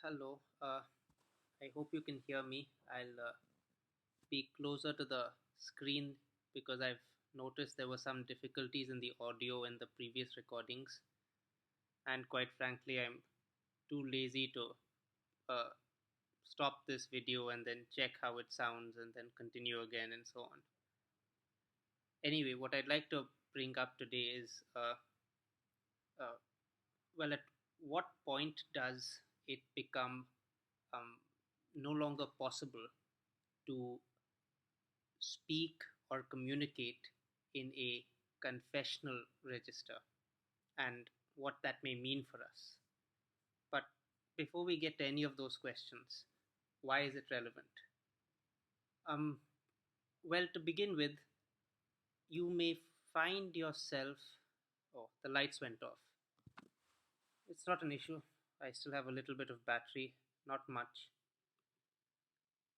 Hello, I hope you can hear me. I'll be closer to the screen because I've noticed there were some difficulties in the audio in the previous recordings, and quite frankly, I'm too lazy to uh, stop this video and then check how it sounds and then continue again and so on. Anyway, what I'd like to bring up today is uh, well, at what point does it become um, no longer possible to speak or communicate in a confessional register and what that may mean for us. But before we get to any of those questions, why is it relevant? Um, well, to begin with, you may find yourself. Oh, the lights went off. It's not an issue. I still have a little bit of battery, not much.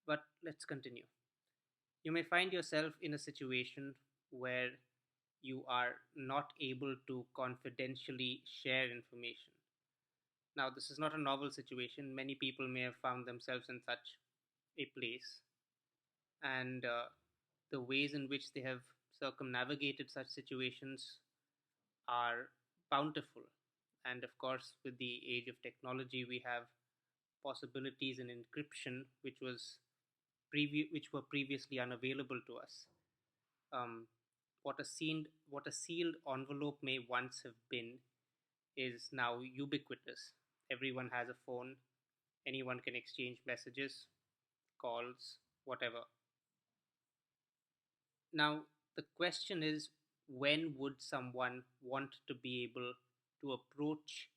But let's continue. You may find yourself in a situation where you are not able to confidentially share information. Now, this is not a novel situation. Many people may have found themselves in such a place, and the ways in which they have circumnavigated such situations are bountiful. And of course, with the age of technology, we have possibilities in encryption, which were previously unavailable to us. Um, what a sealed envelope may once have been is now ubiquitous. Everyone has a phone, anyone can exchange messages, calls, whatever. Now, the question is, when would someone want to be able to approach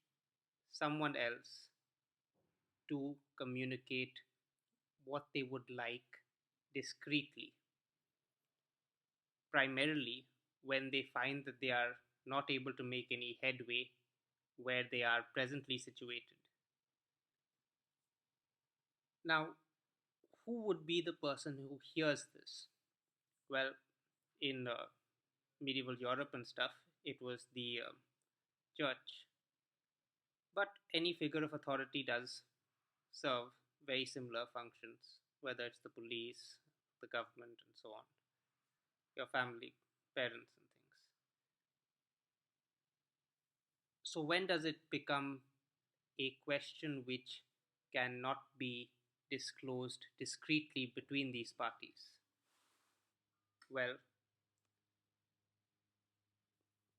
someone else to communicate what they would like discreetly? Primarily when they find that they are not able to make any headway where they are presently situated. Now, who would be the person who hears this? Well, in medieval Europe and stuff, it was the church. But any figure of authority does serve very similar functions, whether it's the police, the government, and so on, your family, parents, and things. So, when does it become a question which cannot be disclosed discreetly between these parties? Well,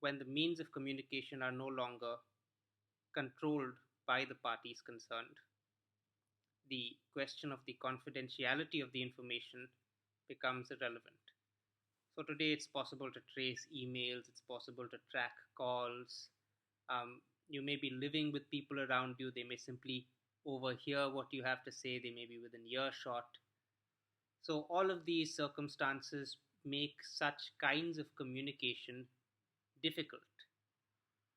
when the means of communication are no longer controlled by the parties concerned, the question of the confidentiality of the information becomes irrelevant. So today it's possible to trace emails, it's possible to track calls. You may be living with people around you, they may simply overhear what you have to say, they may be within earshot. So all of these circumstances make such kinds of communication difficult.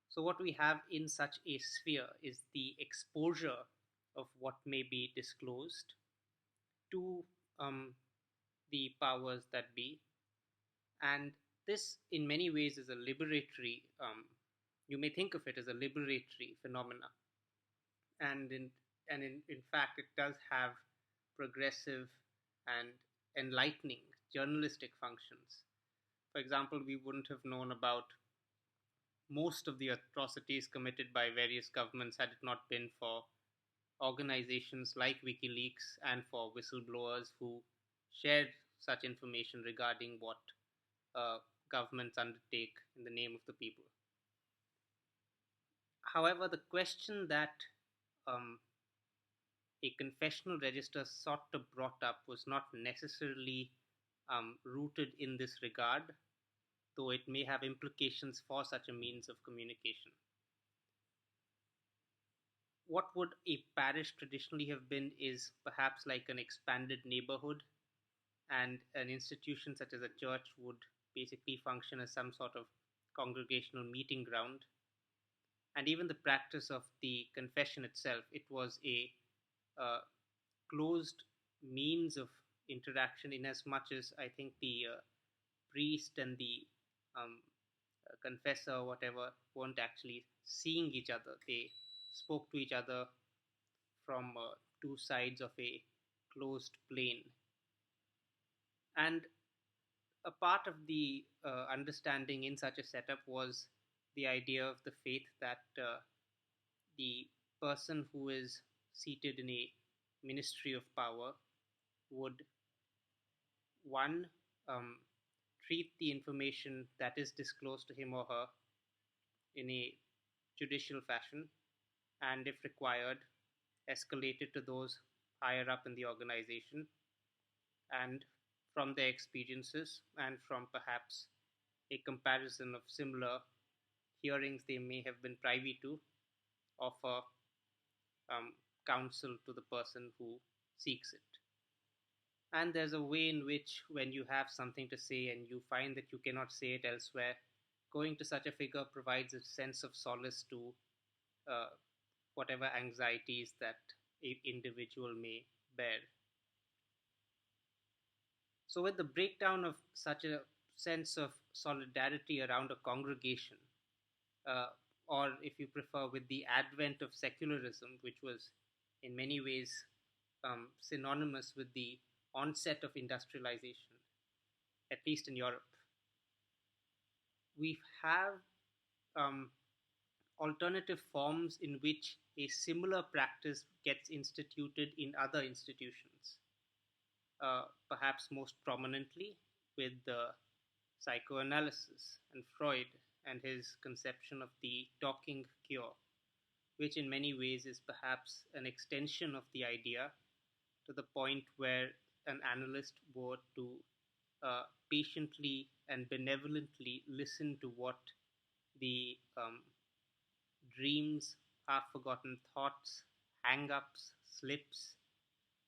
So, what we have in such a sphere is the exposure of what may be disclosed to the powers that be. And this, in many ways, is a liberatory, you may think of it as a liberatory phenomena. And in fact, it does have progressive and enlightening journalistic functions. For example, we wouldn't have known about most of the atrocities committed by various governments had it not been for organizations like WikiLeaks and for whistleblowers who shared such information regarding what uh, governments undertake in the name of the people. However, the question that um, a confessional register sought to brought up was not necessarily rooted in this regard, though it may have implications for such a means of communication. What would a parish traditionally have been is perhaps like an expanded neighborhood, and an institution such as a church would basically function as some sort of congregational meeting ground. And even the practice of the confession itself, it was a uh, closed means of interaction, in as much as I think the priest and the um, confessor or whatever weren't actually seeing each other. They spoke to each other from two sides of a closed plane. And a part of the understanding in such a setup was the idea of the faith that the person who is seated in a ministry of power would, one, um, treat the information that is disclosed to him or her in a judicial fashion, and if required, escalate it to those higher up in the organization, and from their experiences and from perhaps a comparison of similar hearings they may have been privy to, offer counsel to the person who seeks it. And there's a way in which, when you have something to say and you find that you cannot say it elsewhere, going to such a figure provides a sense of solace to uh, whatever anxieties that a individual may bear. So, with the breakdown of such a sense of solidarity around a congregation, uh, or if you prefer, with the advent of secularism, which was in many ways synonymous with the onset of industrialization, at least in Europe, we have um, alternative forms in which a similar practice gets instituted in other institutions. Perhaps most prominently with the psychoanalysis and Freud and his conception of the talking cure, which in many ways is perhaps an extension of the idea to the point where an analyst were to patiently and benevolently listen to what the dreams, half forgotten thoughts, hang ups, slips,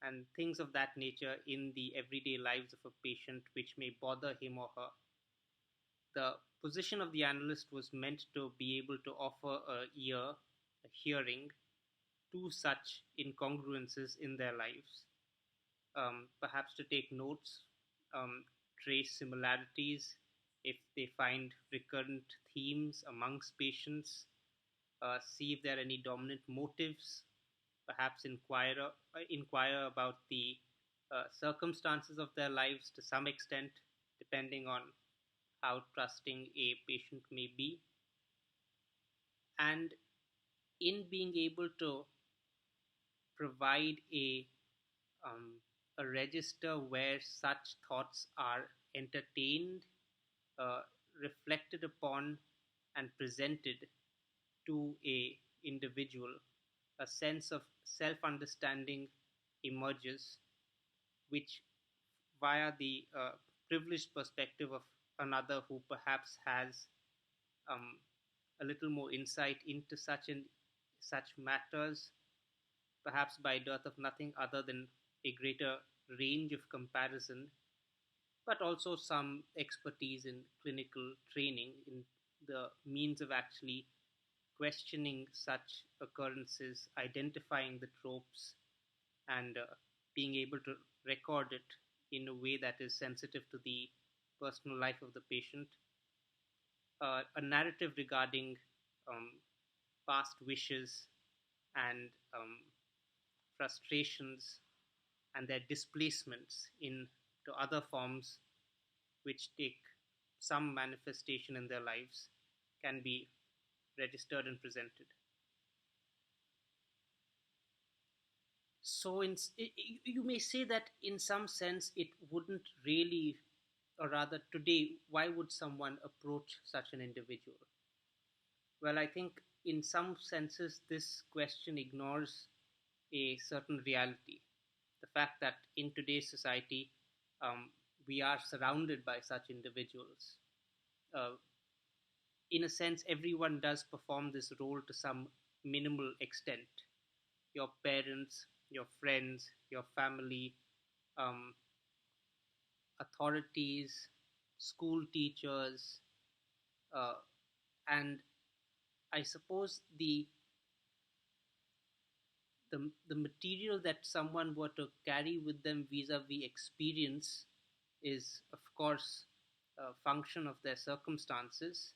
and things of that nature in the everyday lives of a patient which may bother him or her. The position of the analyst was meant to be able to offer a ear, a hearing to such incongruences in their lives, perhaps to take notes, um, trace similarities if they find recurrent themes amongst patients, see if there are any dominant motives, perhaps inquire about the circumstances of their lives to some extent, depending on how trusting a patient may be, and in being able to provide um, a register where such thoughts are entertained, uh, reflected upon, and presented to a individual, a sense of self-understanding emerges, which via the privileged perspective of another who perhaps has um, a little more insight into such matters, perhaps by dearth of nothing other than a greater range of comparison, but also some expertise in clinical training in the means of actually questioning such occurrences, identifying the tropes, and being able to record it in a way that is sensitive to the personal life of the patient. A narrative regarding um, past wishes and frustrations and their displacements into other forms which take some manifestation in their lives can be registered and presented. So, you may say that in some sense it wouldn't really, or rather, today, why would someone approach such an individual? Well, I think in some senses this question ignores a certain reality. The fact that in today's society, um, we are surrounded by such individuals. Uh, in a sense, everyone does perform this role to some minimal extent. Your parents, your friends, your family, um, authorities, school teachers, uh, and I suppose the material that someone were to carry with them vis-a-vis experience is, of course, a function of their circumstances.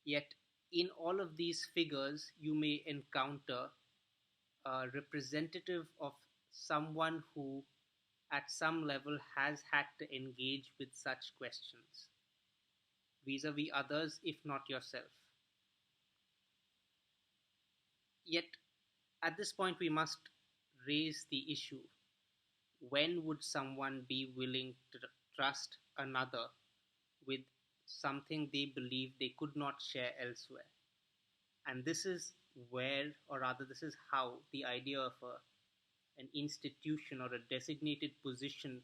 Yet, in all of these figures, you may encounter representative of someone who, at some level, has had to engage with such questions vis a vis others, if not yourself. Yet, at this point, we must raise the issue: when would someone be willing to trust another with something they believe they could not share elsewhere? And this is where, or rather, this is how the idea of an institution or a designated position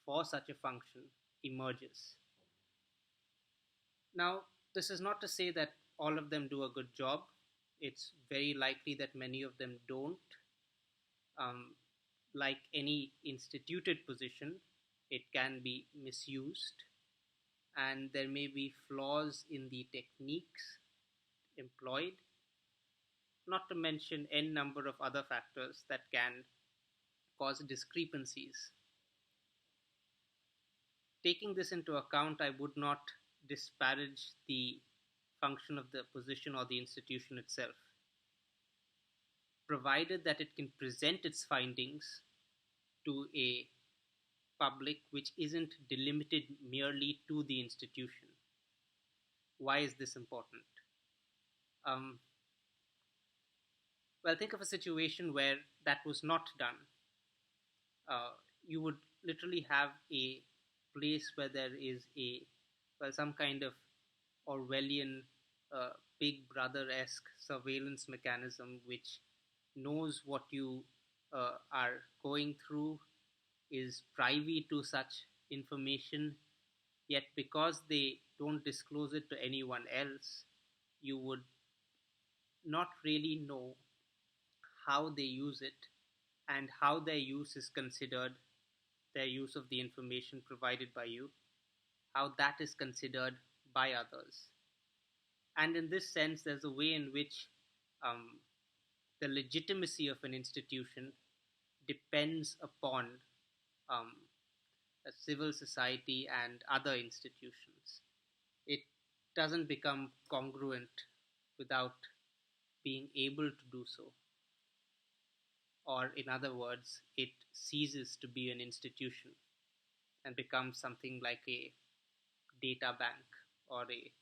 for such a function emerges. Now, this is not to say that all of them do a good job. It's very likely that many of them don't. Um, like any instituted position, it can be misused, and there may be flaws in the techniques employed, not to mention n number of other factors that can cause discrepancies. Taking this into account, I would not disparage the function of the position or the institution itself, provided that it can present its findings to a public which isn't delimited merely to the institution. Why is this important? Um, well, think of a situation where that was not done. You would literally have a place where there is some kind of Orwellian Big Brother-esque surveillance mechanism which knows what you are going through, is privy to such information, yet because they don't disclose it to anyone else, you would not really know how they use it and how their use is considered, their use of the information provided by you, how that is considered by others. And in this sense, there's a way in which um, the legitimacy of an institution depends upon um, a civil society and other institutions. It doesn't become congruent without being able to do so. Or, in other words, it ceases to be an institution and becomes something like a data bank or a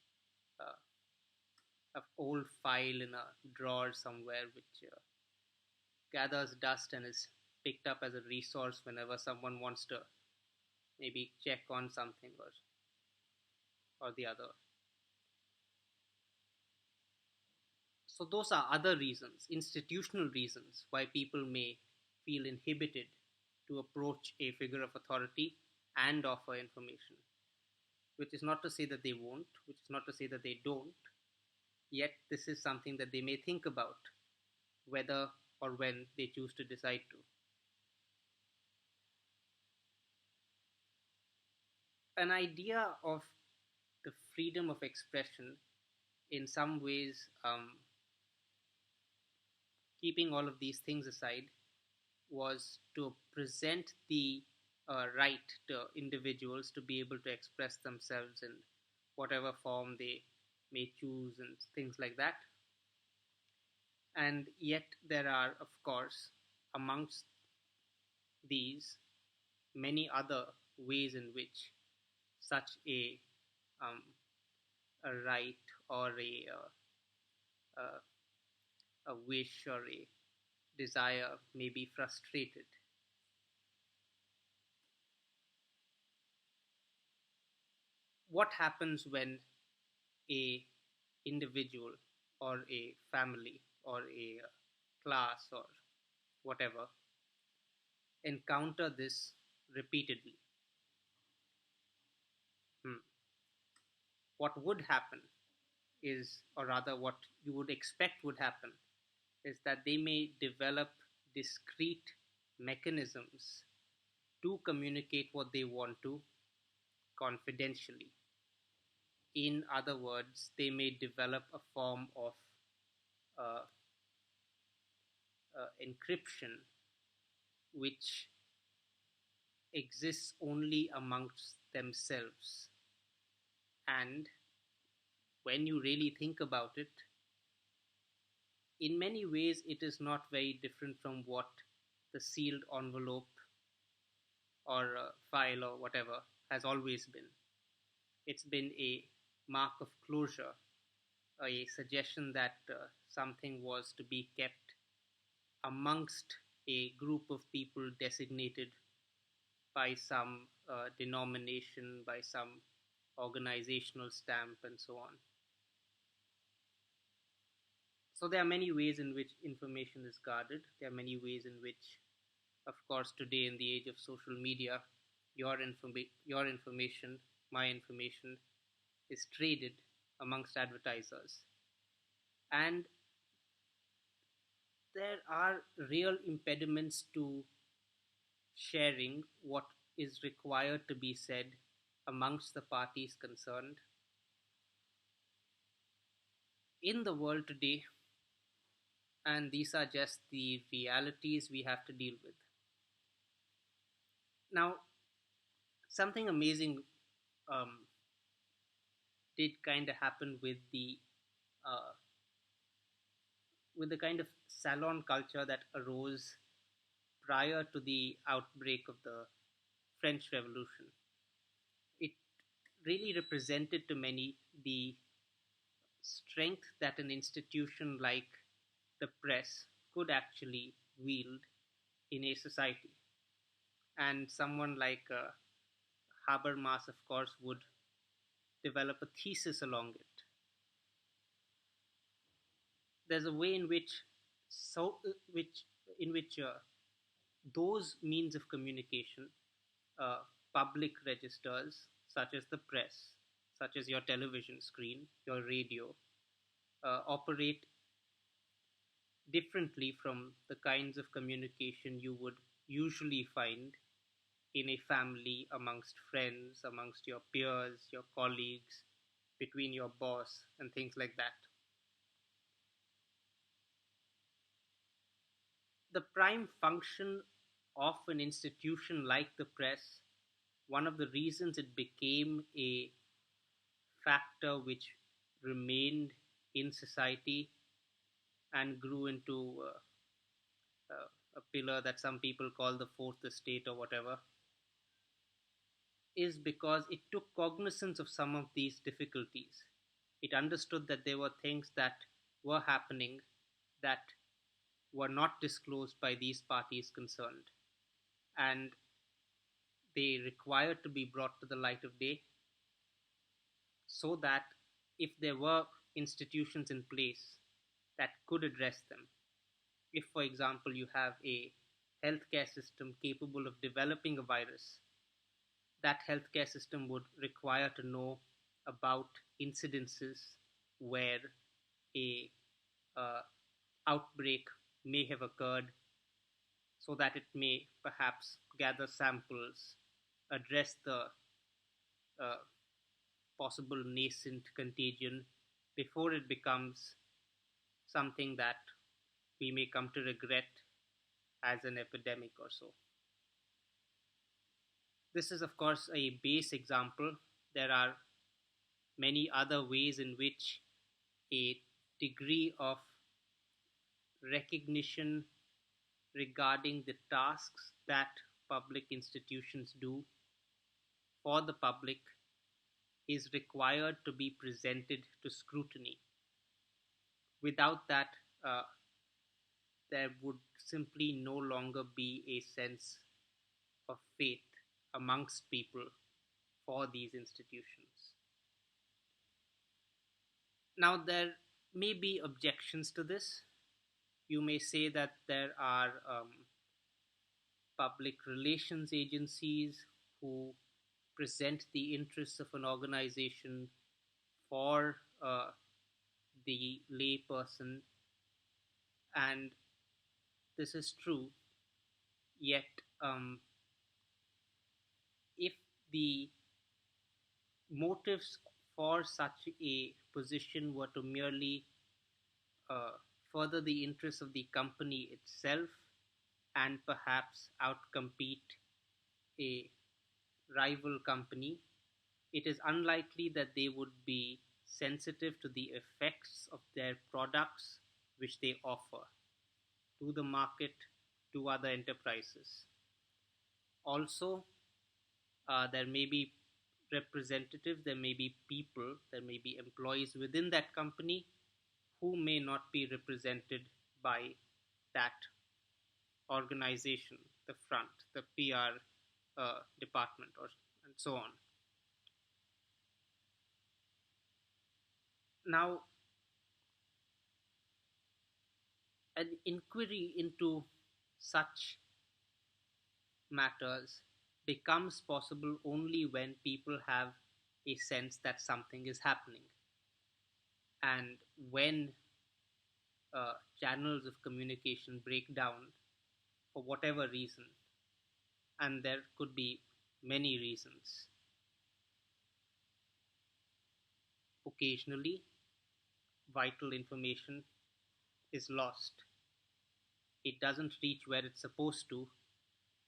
old file in a drawer somewhere which gathers dust and is picked up as a resource whenever someone wants to maybe check on something or the other. So those are other reasons, institutional reasons, why people may feel inhibited to approach a figure of authority and offer information. Which is not to say that they won't, which is not to say that they don't, yet this is something that they may think about whether or when they choose to decide to. An idea of the freedom of expression, in some ways, keeping all of these things aside, was to present the right to individuals to be able to express themselves in whatever form they may choose and things like that. And yet, there are, of course, amongst these many other ways in which such um, a right or a wish or a desire may be frustrated. What happens when a individual or a family or a class or whatever encounter this repeatedly? Hmm. What would happen is, or rather, what you would expect would happen, is that they may develop discrete mechanisms to communicate what they want to confidentially. In other words, they may develop a form of uh, encryption which exists only amongst themselves. And when you really think about it, In many ways, it is not very different from what the sealed envelope or file or whatever has always been. It's been a mark of closure, a suggestion that something was to be kept amongst a group of people designated by some denomination, by some organizational stamp, and so on. So, there are many ways in which information is guarded. There are many ways in which, of course, today in the age of social media, your information, my information, is traded amongst advertisers. And there are real impediments to sharing what is required to be said amongst the parties concerned in the world today, and these are just the realities we have to deal with. Now, something amazing um, did kind of happen uh, with the kind of salon culture that arose prior to the outbreak of the French Revolution. It really represented to many the strength that an institution like the press could actually wield in a society. And someone like Habermas, of course, would develop a thesis along it. There's a way in which so which in which those means of communication, uh, public registers such as the press, such as your television screen, your radio, operate differently from the kinds of communication you would usually find in a family, amongst friends, amongst your peers, your colleagues, between your boss, and things like that. The prime function of an institution like the press, one of the reasons it became a factor which remained in society and grew into a pillar that some people call the fourth estate or whatever, is because it took cognizance of some of these difficulties. It understood that there were things that were happening that were not disclosed by these parties concerned, and they required to be brought to the light of day so that if there were institutions in place that could address them, if, for example, you have a healthcare system capable of developing a virus, that healthcare system would require to know about incidences where a uh, outbreak may have occurred so that it may perhaps gather samples, address the uh, possible nascent contagion before it becomes something that we may come to regret as an epidemic or so. This is, of course, a base example. There are many other ways in which a degree of recognition regarding the tasks that public institutions do for the public is required to be presented to scrutiny. Without that, uh, there would simply no longer be a sense of faith amongst people for these institutions. Now, there may be objections to this. You may say that there are public relations agencies who present the interests of an organization for the layperson, and this is true. Yet, if the motives for such a position were to merely uh, further the interests of the company itself and perhaps outcompete a rival company, it is unlikely that they would be sensitive to the effects of their products which they offer to the market, to other enterprises. Also, there may be representatives, there may be people, there may be employees within that company who may not be represented by that organization, the front, the PR department, or and so on. Now, an inquiry into such matters becomes possible only when people have a sense that something is happening. And when channels of communication break down for whatever reason, and there could be many reasons, occasionally vital information is lost. It doesn't reach where it's supposed to,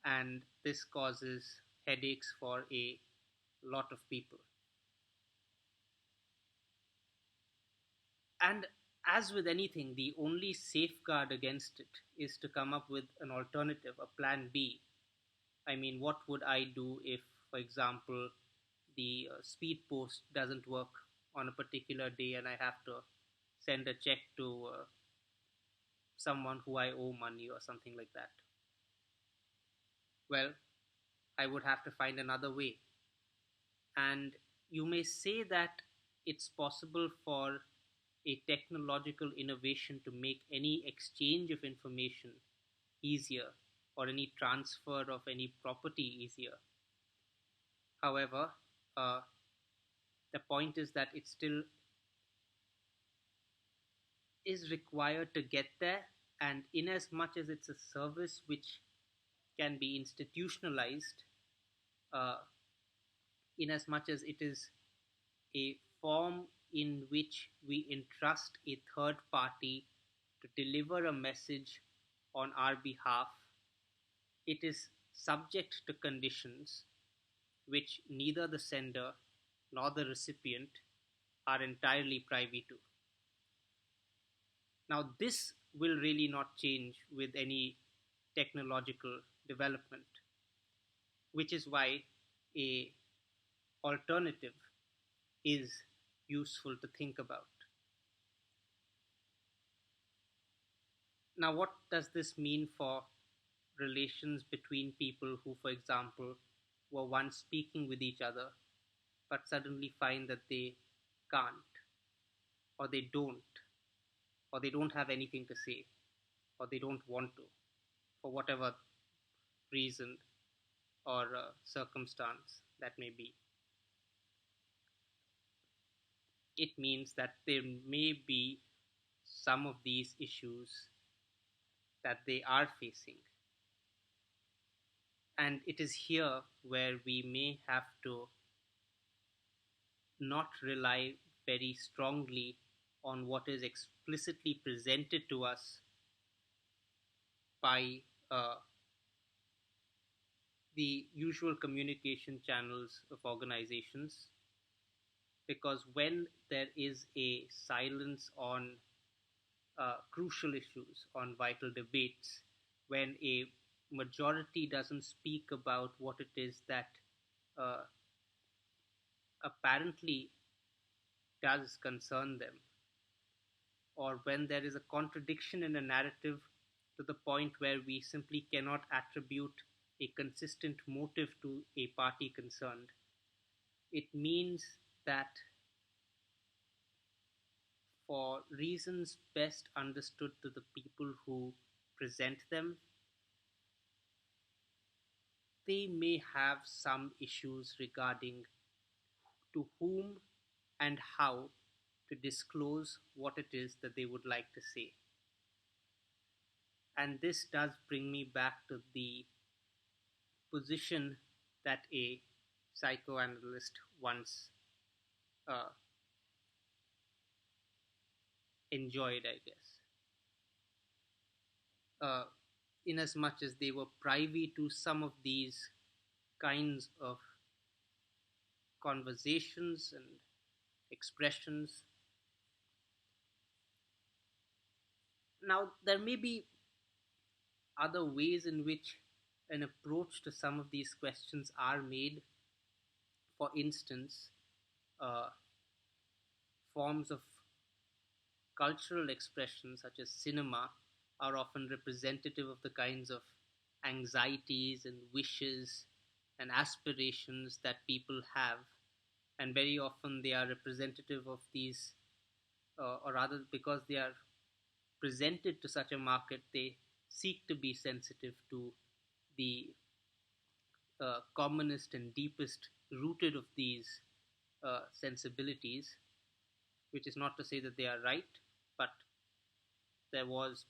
and this causes headaches for a lot of people. And as with anything, the only safeguard against it is to come up with an alternative, a plan B. I mean, what would I do if, for example, the speed post doesn't work on a particular day and I have to send a check to someone who I owe money or something like that? Well, I would have to find another way. And you may say that it's possible for a technological innovation to make any exchange of information easier or any transfer of any property easier. However, uh, the point is that it still is required to get there, and in as much as it's a service which can be institutionalized, uh, in as much as it is a form in which we entrust a third party to deliver a message on our behalf, it is subject to conditions which neither the sender nor the recipient are entirely privy to. Now, this will really not change with any technological development, which is why a alternative is useful to think about. Now, what does this mean for relations between people who, for example, were once speaking with each other but suddenly find that they can't, or they don't, or they don't have anything to say, or they don't want to, for whatever reason or circumstance that may be? It means that there may be some of these issues that they are facing. And it is here where we may have to not rely very strongly on what is explicitly presented to us by the usual communication channels of organizations, because when there is a silence on crucial issues, on vital debates, when a majority doesn't speak about what it is that uh, apparently does concern them, or when there is a contradiction in a narrative to the point where we simply cannot attribute a consistent motive to a party concerned, it means that for reasons best understood to the people who present them, they may have some issues regarding to whom and how to disclose what it is that they would like to say. And this does bring me back to the position that a psychoanalyst once uh, enjoyed, I guess. In as much as they were privy to some of these kinds of conversations and expressions, Now, there may be other ways in which an approach to some of these questions are made. For instance, uh, forms of cultural expression, such as cinema, are often representative of the kinds of anxieties and wishes and aspirations that people have. And very often they are representative of these, or rather, because they are presented to such a market, they seek to be sensitive to the commonest and deepest rooted of these sensibilities, which is not to say that they are right, but there was,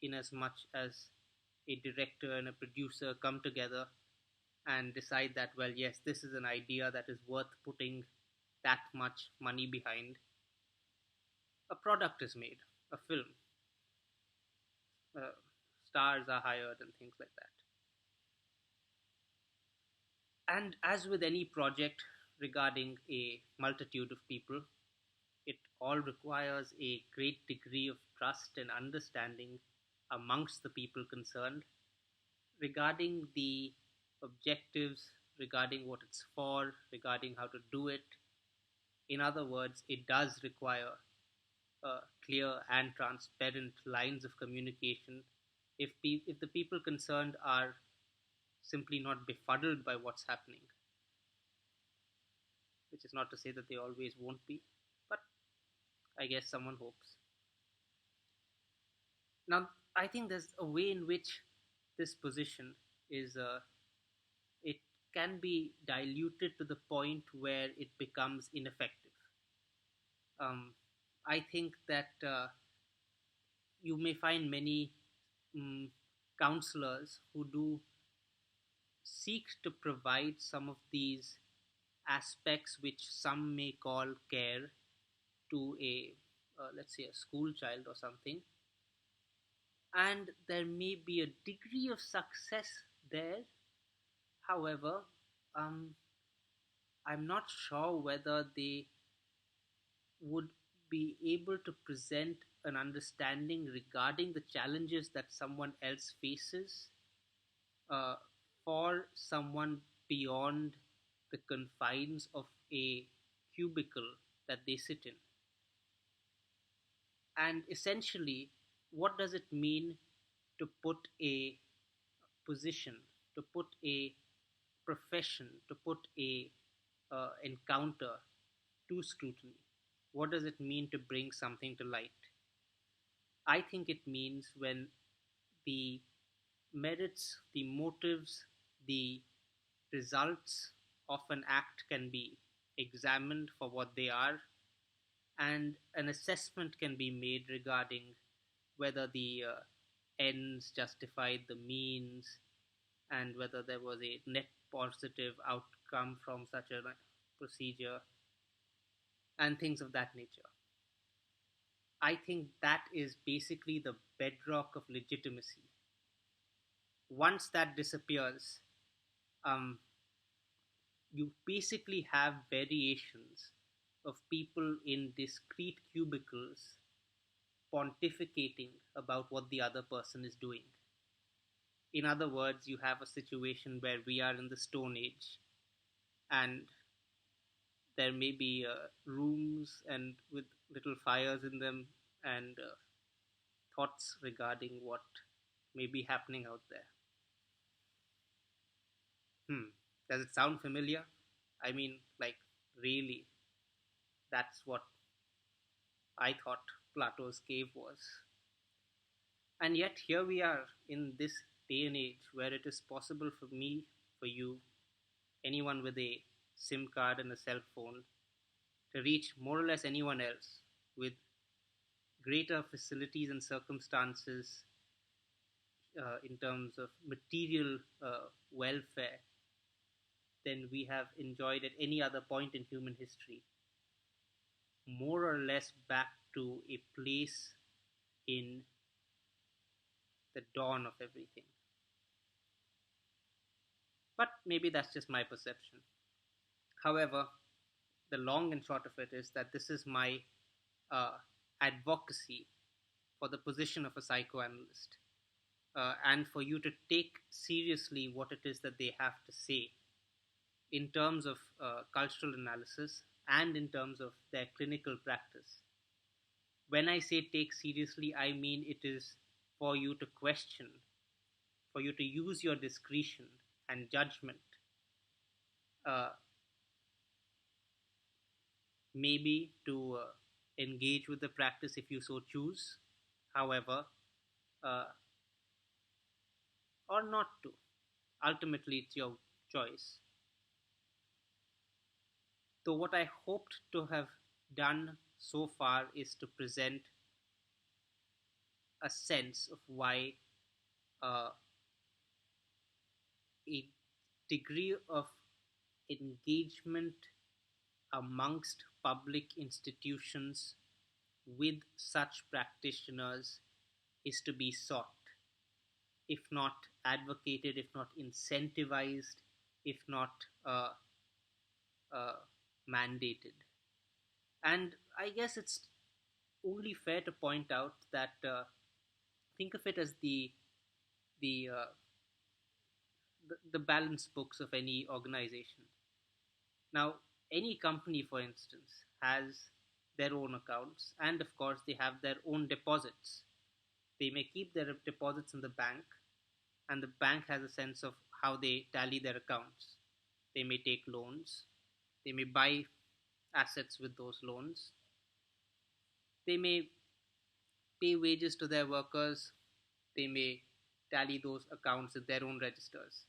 in as much as a director and a producer come together and decide that, well, yes, this is an idea that is worth putting that much money behind, a product is made, a film, uh, stars are hired, and things like that. And as with any project regarding a multitude of people, it all requires a great degree of trust and understanding amongst the people concerned regarding the objectives, regarding what it's for, regarding how to do it. In other words, it does require clear and transparent lines of communication. If the people concerned are simply not befuddled by what's happening, which is not to say that they always won't be, but I guess someone hopes. Now, I think there's a way in which this position is, it can be diluted to the point where it becomes ineffective. Um, I think that you may find many um, counselors who do seek to provide some of these aspects which some may call care to a, let's say, a school child or something, and there may be a degree of success there. However, um, I'm not sure whether they would be able to present an understanding regarding the challenges that someone else faces, uh, for someone beyond the confines of a cubicle that they sit in. And essentially, what does it mean to put a position, to put a profession, to put a encounter to scrutiny? What does it mean to bring something to light? I think it means when the merits, the motives, the results of an act can be examined for what they are, and an assessment can be made regarding whether the ends justified the means and whether there was a net positive outcome from such a procedure and things of that nature. I think that is basically the bedrock of legitimacy. Once that disappears, um, you basically have variations of people in discrete cubicles pontificating about what the other person is doing. In other words, you have a situation where we are in the Stone Age and there may be rooms and with little fires in them and thoughts regarding what may be happening out there. Does it sound familiar? I mean, like, really, that's what I thought Plato's cave was. And yet, here we are in this day and age where it is possible for me, for you, anyone with a SIM card and a cell phone, to reach more or less anyone else with greater facilities and circumstances in terms of material welfare than we have enjoyed at any other point in human history, more or less back to a place in the dawn of everything. But maybe that's just my perception. However, the long and short of it is that this is my uh, advocacy for the position of a psychoanalyst, and for you to take seriously what it is that they have to say in terms of cultural analysis and in terms of their clinical practice. When I say take seriously, I mean it is for you to question, for you to use your discretion and judgment, uh, maybe to engage with the practice if you so choose, however, uh, or not to. Ultimately, it's your choice. So, what I hoped to have done so far is to present a sense of why uh, a degree of engagement amongst public institutions with such practitioners is to be sought, if not advocated, if not incentivized, if not uh, uh, mandated. And I guess it's only fair to point out that think of it as the, uh, the balance books of any organization. Now, any company, for instance, has their own accounts, and of course, they have their own deposits. They may keep their deposits in the bank, and the bank has a sense of how they tally their accounts. They may take loans, they may buy assets with those loans, they may pay wages to their workers, they may tally those accounts in their own registers.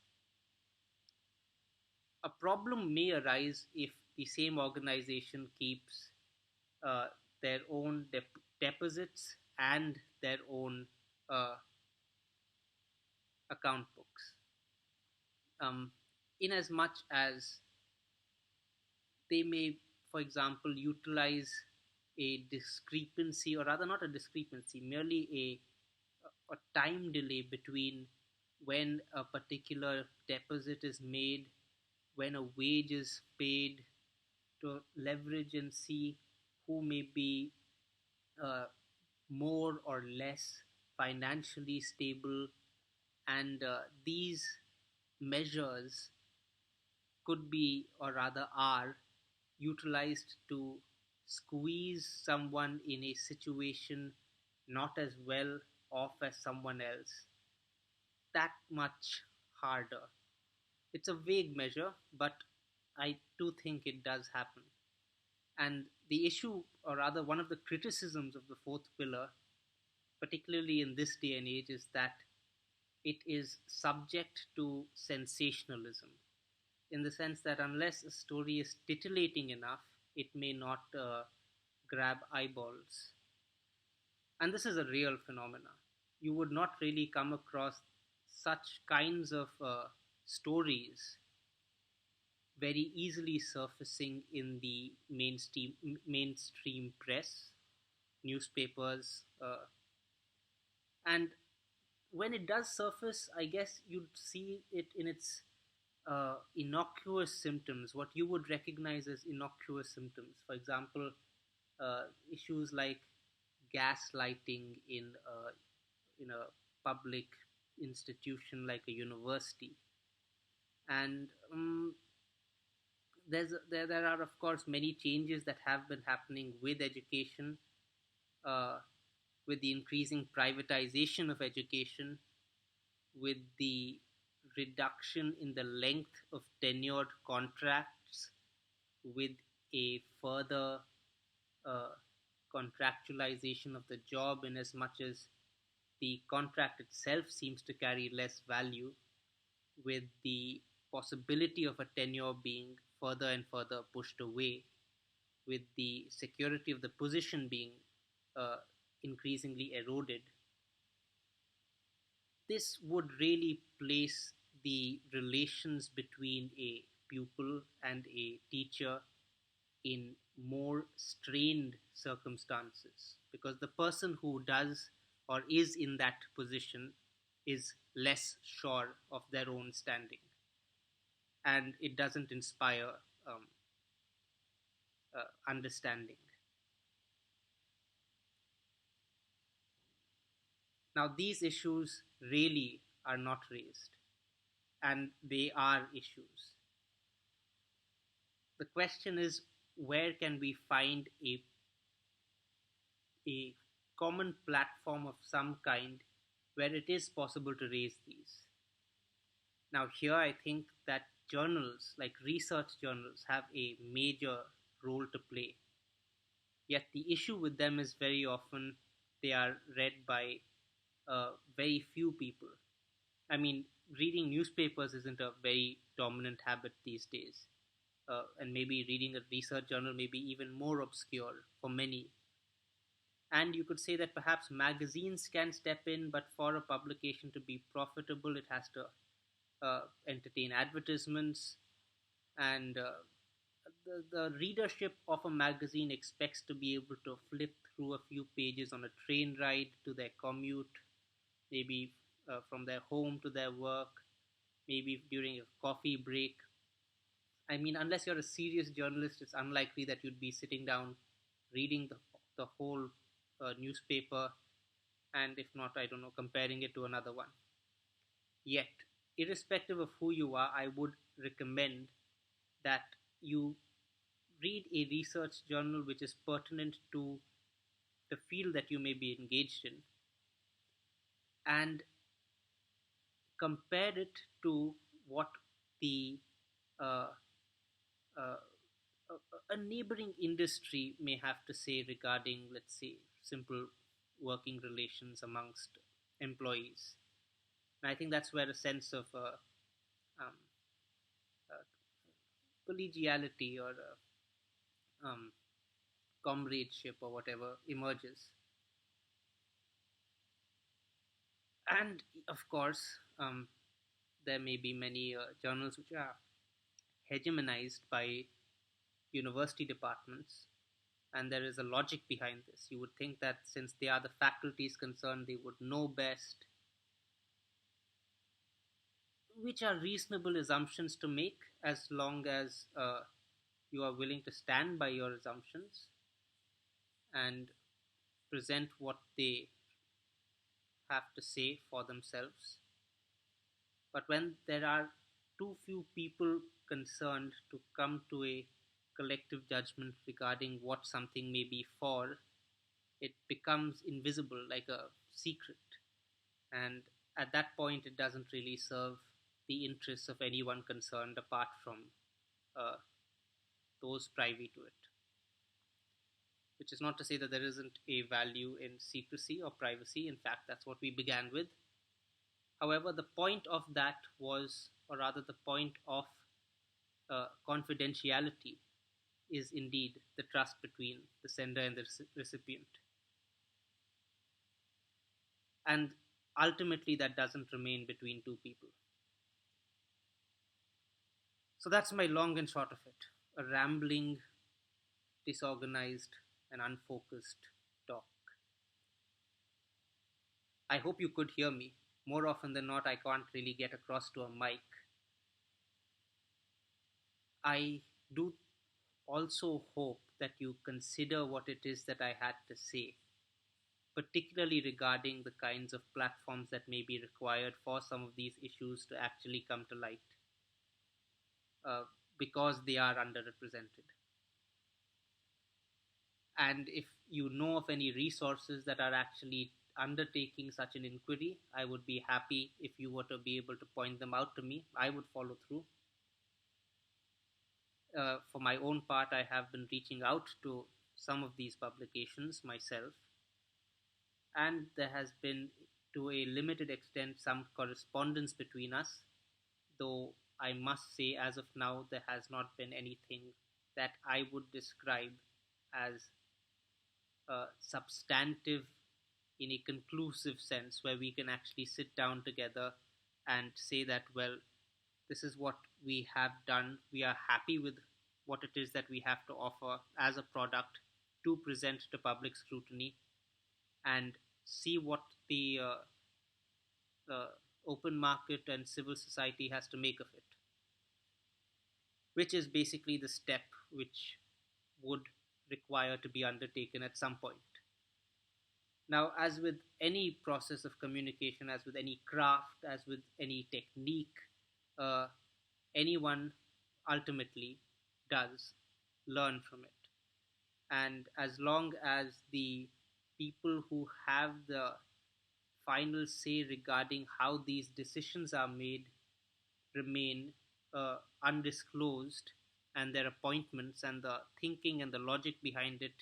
A problem may arise if the same organization keeps uh, their own deposits and their own uh, account books. In as much as they may, for example, utilize a discrepancy, or rather, not a discrepancy, merely a time delay between when a particular deposit is made, when a wage is paid, to leverage and see who may be uh, more or less financially stable. And these measures could be, or rather are, utilized to squeeze someone in a situation not as well off as someone else that much harder. It's a vague measure, but I do think it does happen. And the issue, or rather, one of the criticisms of the fourth pillar, particularly in this day and age, is that it is subject to sensationalism, in the sense that unless a story is titillating enough, it may not grab eyeballs. And this is a real phenomena. You would not really come across such kinds of stories very easily surfacing in the mainstream press, newspapers, and when it does surface, I guess you'd see it in its innocuous symptoms, what you would recognize as innocuous symptoms. For example, issues like gaslighting in a public institution like a university, and there are of course many changes that have been happening with education, uh, with the increasing privatization of education, with the reduction in the length of tenured contracts, with a further uh, contractualization of the job, in as much as the contract itself seems to carry less value, with the possibility of a tenure being further and further pushed away, with the security of the position being uh, increasingly eroded. This would really place the relations between a pupil and a teacher in more strained circumstances, because the person who does or is in that position is less sure of their own standing, and it doesn't inspire um, understanding. Now, these issues really are not raised, and they are issues. The question is, where can we find a common platform of some kind where it is possible to raise these? Now, here I think that journals, like research journals, have a major role to play. Yet the issue with them is very often they are read by very few people. I mean, reading newspapers isn't a very dominant habit these days. And maybe reading a research journal may be even more obscure for many. And you could say that perhaps magazines can step in, but for a publication to be profitable, it has to entertain advertisements, and the readership of a magazine expects to be able to flip through a few pages on a train ride to their commute, maybe from their home to their work, maybe during a coffee break. I mean, unless you're a serious journalist, it's unlikely that you'd be sitting down reading the whole newspaper, and if not, I don't know, comparing it to another one. Yet, irrespective of who you are, I would recommend that you read a research journal which is pertinent to the field that you may be engaged in, and compare it to what the uh, uh, a neighboring industry may have to say regarding, let's say, simple working relations amongst employees. And I think that's where a sense of um, uh, collegiality or comradeship or whatever emerges. And of course, there may be many journals which are hegemonized by university departments, and there is a logic behind this. You would think that since they are the faculties concerned, they would know best, which are reasonable assumptions to make as long as you are willing to stand by your assumptions and present what they have to say for themselves. But when there are too few people concerned to come to a collective judgment regarding what something may be for, it becomes invisible like a secret. And at that point, it doesn't really serve the interests of anyone concerned apart from uh, those privy to it. Which is not to say that there isn't a value in secrecy or privacy. In fact, that's what we began with. However, the point of that was, or rather, the point of confidentiality is indeed the trust between the sender and the recipient. And ultimately, that doesn't remain between two people. So that's my long and short of it, a rambling, disorganized, and unfocused talk. I hope you could hear me. More often than not, I can't really get across to a mic. I do also hope that you consider what it is that I had to say, particularly regarding the kinds of platforms that may be required for some of these issues to actually come to light, uh, because they are underrepresented. And if you know of any resources that are actually undertaking such an inquiry, I would be happy if you were to be able to point them out to me. I would follow through. For my own part, I have been reaching out to some of these publications myself, and there has been, to a limited extent, some correspondence between us, though I must say, as of now, there has not been anything that I would describe as substantive in a conclusive sense, where we can actually sit down together and say that, well, this is what we have done. We are happy with what it is that we have to offer as a product to present to public scrutiny, and see what the open market and civil society has to make of it, which is basically the step which would require to be undertaken at some point. Now, as with any process of communication, as with any craft, as with any technique, uh, anyone ultimately does learn from it. And as long as the people who have the final say regarding how these decisions are made remain undisclosed, and their appointments and the thinking and the logic behind it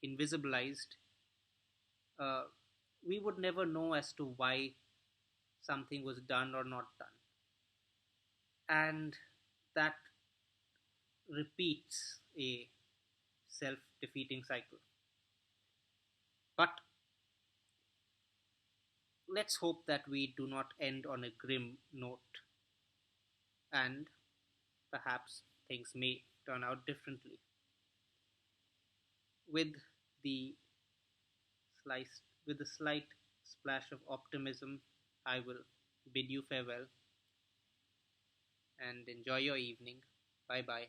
invisibilized, uh, we would never know as to why something was done or not done. And that repeats a self defeating cycle. But let's hope that we do not end on a grim note, and perhaps things may turn out differently. With the slice, with a slight splash of optimism, I will bid you farewell and enjoy your evening. Bye bye.